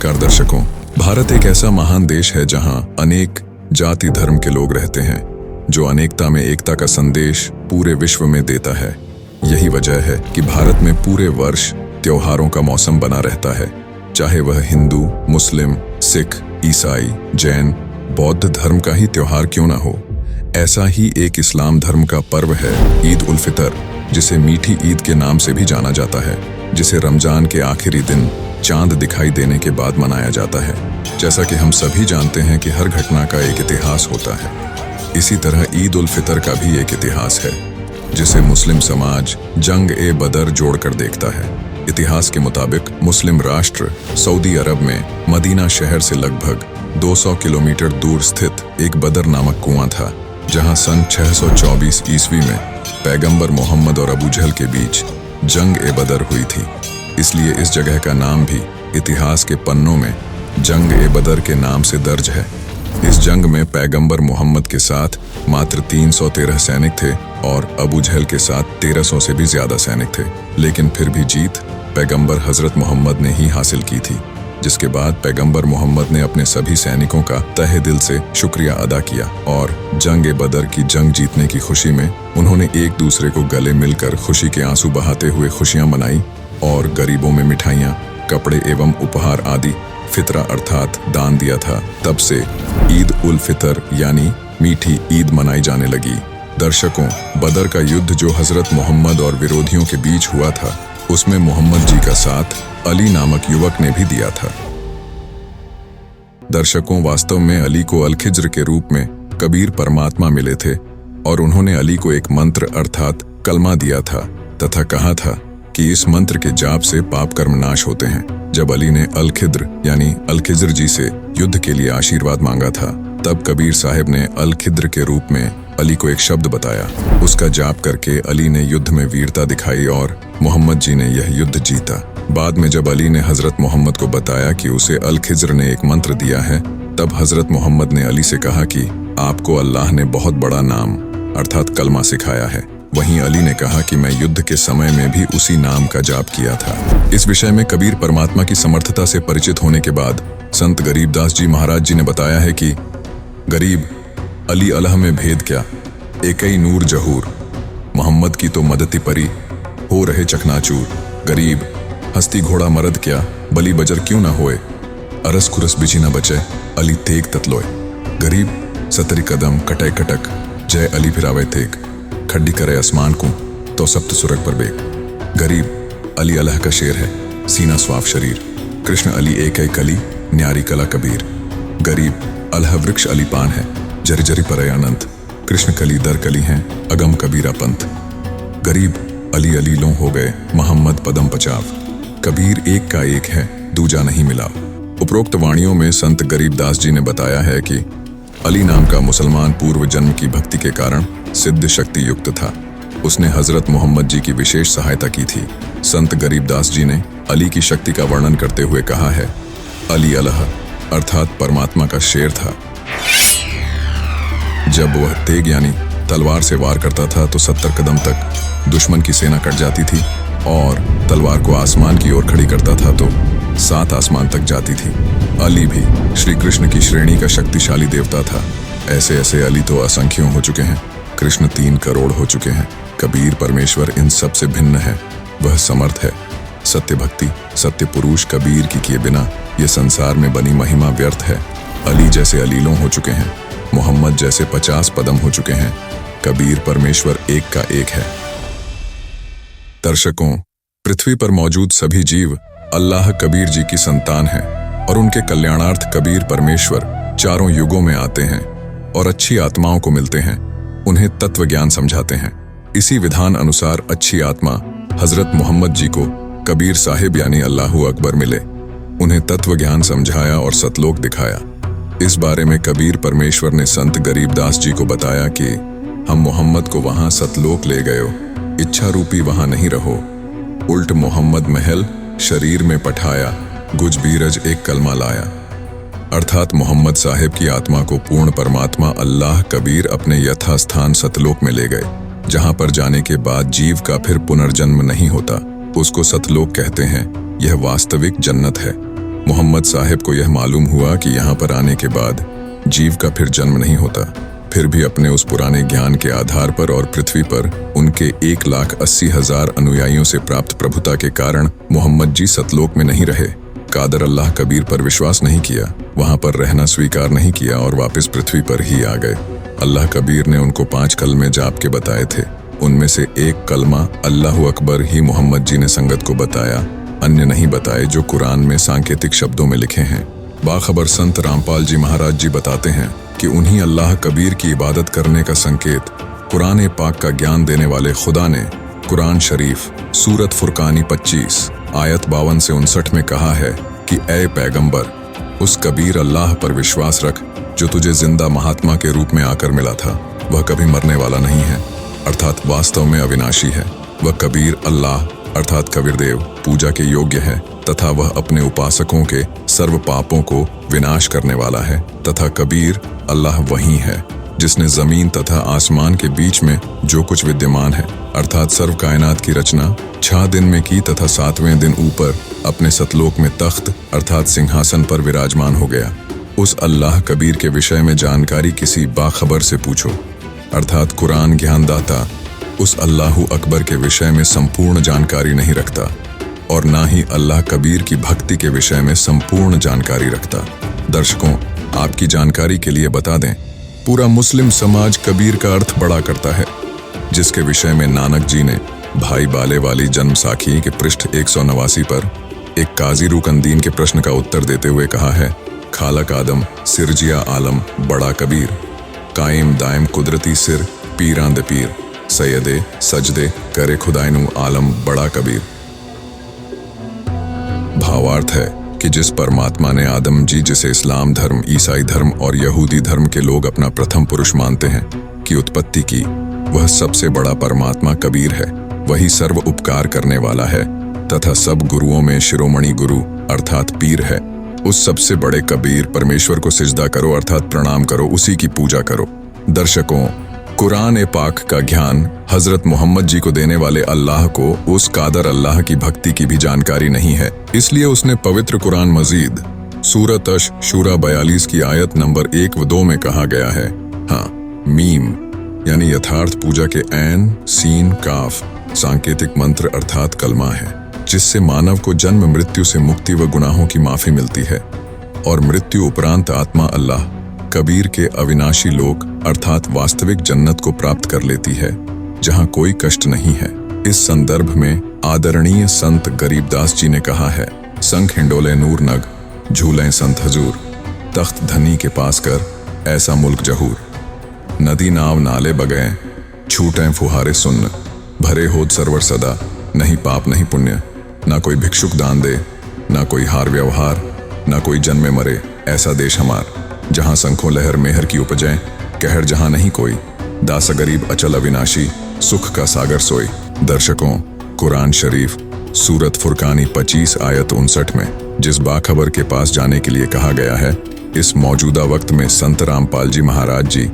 नमस्कार दर्शकों। भारत एक ऐसा महान देश है जहां अनेक जाति धर्म के लोग रहते हैं, जो अनेकता में एकता का संदेश पूरे विश्व में देता है। यही वजह है कि भारत में पूरे वर्ष त्योहारों का मौसम बना रहता है, चाहे वह हिंदू, मुस्लिम, सिख, ईसाई, जैन, बौद्ध धर्म का ही त्योहार क्यों ना हो। ऐसा ही एक इस्लाम धर्म का पर्व है ईद उल फितर, जिसे मीठी ईद के नाम से भी जाना जाता है, जिसे रमजान के आखिरी दिन चांद दिखाई देने के बाद मनाया जाता है। जैसा कि हम सभी जानते हैं कि हर घटना का एक इतिहास होता है, इसी तरह ईद उल फितर का भी एक इतिहास है, जिसे मुस्लिम समाज जंग-ए-बदर जोड़कर देखता है। इतिहास के मुताबिक मुस्लिम राष्ट्र सऊदी अरब में मदीना शहर से लगभग 200 किलोमीटर दूर स्थित एक बदर नामक कुआं था, जहां सन 624 ईस्वी में पैगंबर मोहम्मद और अबू जहल के बीच जंग-ए-बदर हुई थी। इसलिए इस जगह का नाम भी इतिहास के पन्नों में जंग-ए-बदर के नाम से दर्ज है। इस जंग में पैगंबर मोहम्मद के साथ मात्र 313 सैनिक थे और अबू जहल के साथ 1300 से भी ज्यादा सैनिक थे, लेकिन फिर भी जीत पैगंबर हजरत मोहम्मद ने ही हासिल की थी। जिसके बाद पैगंबर मोहम्मद ने अपने सभी सैनिकों का तहे दिल से शुक्रिया अदा किया और जंग-ए-बदर की जंग जीतने की खुशी में उन्होंने एक दूसरे को गले मिलकर खुशी के आंसू बहाते हुए खुशियां मनाई और गरीबों में मिठाइयाँ, कपड़े एवं उपहार आदि फितरा अर्थात दान दिया था। तब से ईद उल फितर यानी मीठी ईद मनाई जाने लगी। दर्शकों, बदर का युद्ध जो हजरत मोहम्मद और विरोधियों के बीच हुआ था, उसमें मोहम्मद जी का साथ अली नामक युवक ने भी दिया था। दर्शकों, वास्तव में अली को अल-खिज्र के रूप में कबीर परमात्मा मिले थे और उन्होंने अली को एक मंत्र अर्थात कलमा दिया था तथा कहा था कि इस मंत्र के जाप से पाप कर्म नाश होते हैं। जब अली ने अल-खिज्र यानी अल-खिज्र जी से युद्ध के लिए आशीर्वाद मांगा था, तब कबीर साहब ने अल-खिज्र के रूप में अली को एक शब्द बताया। उसका जाप करके अली ने युद्ध में वीरता दिखाई और मोहम्मद जी ने यह युद्ध जीता। बाद में जब अली ने हजरत मोहम्मद को बताया कि उसे अल-खिज्र ने एक मंत्र दिया है, तब हजरत मोहम्मद ने अली से कहा कि आपको अल्लाह ने बहुत बड़ा नाम अर्थात कलमा सिखाया है। वहीं अली ने कहा कि मैं युद्ध के समय में भी उसी नाम का जाप किया था। इस विषय में कबीर परमात्मा की समर्थता से परिचित होने के बाद संत गरीबदास जी महाराज जी ने बताया है कि गरीब अली अल्लाह में भेद क्या, एकई नूर जहूर, मोहम्मद की तो मदती परी, हो रहे चकनाचूर। गरीब हस्ती घोड़ा मरद क्या, बली बजर क्यों ना होए, अरस खुरस बिची न बचे, अली तेग ततलोए। गरीब सतरी कदम कटय कटक, जय अली फिरावे तेग, खड्डी करे आसमान को तो सप्त सुरग पर बेग। गरीब अली अल्लाह का शेर है, सीना स्वाफ शरीर, कृष्ण अली एक कली, न्यारी कला कबीर। गरीब अल्लाह वृक्ष अली पान है, जरी जरी पर अनंत, कृष्ण कली दर कली हैं, अगम कबीरा पंथ। गरीब अली अली लो हो गए, मोहम्मद पदम पचाव, कबीर एक का एक है, दूजा नहीं मिला। उपरोक्त वाणियों में संत गरीबदास जी ने बताया है कि अली नाम का मुसलमान पूर्व जन्म की भक्ति के कारण सिद्ध शक्ति युक्त था। उसने हजरत मोहम्मद जी की विशेष सहायता की थी। संत गरीबदास जी ने अली की शक्ति का वर्णन करते हुए कहा है, अली अल्लाह अर्थात परमात्मा का शेर था। जब वह तेग यानी तलवार से वार करता था तो 70 कदम तक दुश्मन की सेना कट जाती थी और तलवार को आसमान की ओर खड़ी करता था तो 7 आसमान तक जाती थी। अली भी श्री कृष्ण की श्रेणी का शक्तिशाली देवता था। ऐसे ऐसे अली तो असंख्यों हो चुके हैं, कृष्ण 3 करोड़ हो चुके हैं। कबीर परमेश्वर इन सब से भिन्न है, वह समर्थ है। सत्य भक्ति सत्य पुरुष कबीर की किए बिना ये संसार में बनी महिमा व्यर्थ है। अली जैसे अलीलों हो चुके हैं, मोहम्मद जैसे 50 पदम हो चुके हैं, कबीर परमेश्वर एक का एक है। दर्शकों, पृथ्वी पर मौजूद सभी जीव अल्लाह कबीर जी की संतान हैं और उनके कल्याणार्थ कबीर परमेश्वर चारों युगों में आते हैं और अच्छी आत्माओं को मिलते हैं, उन्हें तत्व ज्ञान समझाते हैं। इसी विधान अनुसार अच्छी आत्मा हजरत मोहम्मद जी को कबीर साहिब यानी अल्लाहू अकबर मिले, उन्हें तत्व ज्ञान समझाया और सतलोक दिखाया। इस बारे में कबीर परमेश्वर ने संत गरीबदास जी को बताया कि हम मोहम्मद को वहां सतलोक ले गयो, इच्छा रूपी वहां नहीं रहो, उल्ट मोहम्मद महल शरीर में पठाया, गुज बीरज एक कलमा लाया। अर्थात मोहम्मद साहिब की आत्मा को पूर्ण परमात्मा अल्लाह कबीर अपने यथास्थान सतलोक में ले गए, जहां पर जाने के बाद जीव का फिर पुनर्जन्म नहीं होता। उसको सतलोक कहते हैं। यह वास्तविक जन्नत है। मोहम्मद मोहम्मद साहब को यह मालूम हुआ कि यहाँ पर आने के बाद जीव का फिर जन्म नहीं होता। फिर भी अपने उस पुराने ज्ञान के आधार पर और पृथ्वी पर उनके 1,80,000 अनुयायियों से प्राप्त प्रभुता के कारण मोहम्मद जी सतलोक में नहीं रहे। कादर अल्लाह कबीर पर विश्वास नहीं किया, वहां पर रहना स्वीकार नहीं किया और वापस पृथ्वी पर ही आ गए। अल्लाह कबीर ने उनको 5 कलमे जाप के बताए थे। उनमें से एक कलमा अल्लाहु अकबर ही मोहम्मद जी ने संगत को बताया, अन्य नहीं बताए जो कुरान में सांकेतिक शब्दों में लिखे हैं। बाखबर संत रामपाल जी महाराज जी बताते हैं कि उन्हीं अल्लाह कबीर की इबादत करने का संकेत कुरान पाक का ज्ञान देने वाले खुदा ने कुरान शरीफ सूरत फुरकानी 25 आयत 52 से 59 में कहा है कि ऐ पैगंबर, उस कबीर अल्लाह पर विश्वास रख जो तुझे जिंदा महात्मा के रूप में आकर मिला था। वह कभी मरने वाला नहीं है, अर्थात वास्तव में अविनाशी है। वह कबीर अल्लाह अर्थात कबीरदेव पूजा के योग्य है तथा वह अपने उपासकों के सर्व पापों को विनाश करने वाला है। तथा कबीर अल्लाह वही है जिसने जमीन तथा आसमान के बीच में जो कुछ विद्यमान है अर्थात सर्व कायनात की रचना 6 दिन में की तथा 7वें दिन ऊपर अपने सतलोक में तख्त अर्थात सिंहासन पर विराजमान हो गया। उस अल्लाह कबीर के विषय में जानकारी किसी बाखबर से पूछो, अर्थात कुरान ज्ञानदाता उस अल्लाहु अकबर के विषय में संपूर्ण जानकारी नहीं रखता और ना ही अल्लाह कबीर की भक्ति के विषय में संपूर्ण जानकारी रखता। दर्शकों, आपकी जानकारी के लिए बता दें, पूरा मुस्लिम समाज कबीर का अर्थ बड़ा करता है, जिसके विषय में नानक जी ने भाई बाले वाली जन्म साखी के पृष्ठ 189 पर एक काजी रुकनदीन के प्रश्न का उत्तर देते हुए कहा है, खालक आदम सिरजिया आलम बड़ा कबीर, कायम दायम कुदरती सिर पीरांद पीर, सैयदे सजदे करे खुदाइनु आलम बड़ा कबीर। भावार्थ है कि जिस परमात्मा ने आदम जी, जिसे इस्लाम धर्म, ईसाई धर्म और यहूदी धर्म के लोग अपना प्रथम पुरुष मानते हैं, की उत्पत्ति की, वह सबसे बड़ा परमात्मा कबीर है। वही सर्व उपकार करने वाला है तथा सब गुरुओं में शिरोमणि गुरु अर्थात पीर है। उस सबसे बड़े कबीर परमेश्वर को सिजदा करो अर्थात प्रणाम करो, उसी की पूजा करो। दर्शकों, कुरान पाक का ज्ञान हजरत मोहम्मद जी को देने वाले अल्लाह को उस कादर अल्लाह की भक्ति की भी जानकारी नहीं है, इसलिए उसने पवित्र कुरान मजीद सूरत अश-शूरा 42 की आयत नंबर 1 व 2 में कहा गया है, हाँ, मीम यानी यथार्थ पूजा के ऐन सीन काफ सांकेतिक मंत्र अर्थात कलमा है, जिससे मानव को जन्म मृत्यु से मुक्ति व गुनाहों की माफी मिलती है और मृत्यु उपरांत आत्मा अल्लाह कबीर के अविनाशी लोक अर्थात वास्तविक जन्नत को प्राप्त कर लेती है, जहां कोई कष्ट नहीं है। इस संदर्भ में आदरणीय संत गरीबदास जी ने कहा है, संग हिंडोले नूर नग झूलें संत हजूर, तख्त धनी के पास कर ऐसा मुल्क जहूर, नदी नाव नाले बगैं छूटें फुहारे सुन्न, भरे होद सरवर सदा नहीं पाप नहीं पुण्य, ना कोई भिक्षुक दान दे ना कोई हार व्यवहार, ना कोई जन्मे मरे ऐसा देश हमार, जहां संखों लहर मेहर की उपजें कहर जहां नहीं कोई, दास गरीब अचल अविनाशी सुख का सागर सोई। दर्शकों, कुरान शरीफ सूरत फुरकानी 25 आयत 59 में जिस बाखबर के पास जाने के लिए कहा गया है, इस मौजूदा वक्त में संत रामपाल जी महाराज जी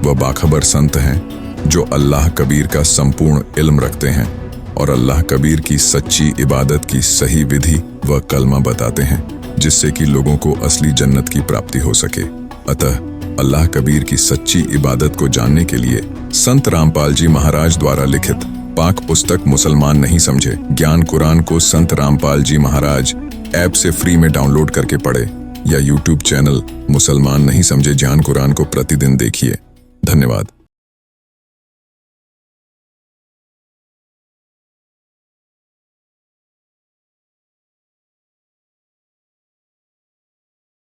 वह बाखबर संत हैं जो अल्लाह कबीर का संपूर्ण इल्म रखते हैं और अल्लाह कबीर की सच्ची इबादत की सही विधि व कलमा बताते हैं, जिससे कि लोगों को असली जन्नत की प्राप्ति हो सके। अतः अल्लाह कबीर की सच्ची इबादत को जानने के लिए संत रामपाल जी महाराज द्वारा लिखित पाक पुस्तक मुसलमान नहीं समझे ज्ञान कुरान को संत रामपाल जी महाराज ऐप से फ्री में डाउनलोड करके पढ़े या यूट्यूब चैनल मुसलमान नहीं समझे ज्ञान कुरान को प्रतिदिन देखिए। धन्यवाद।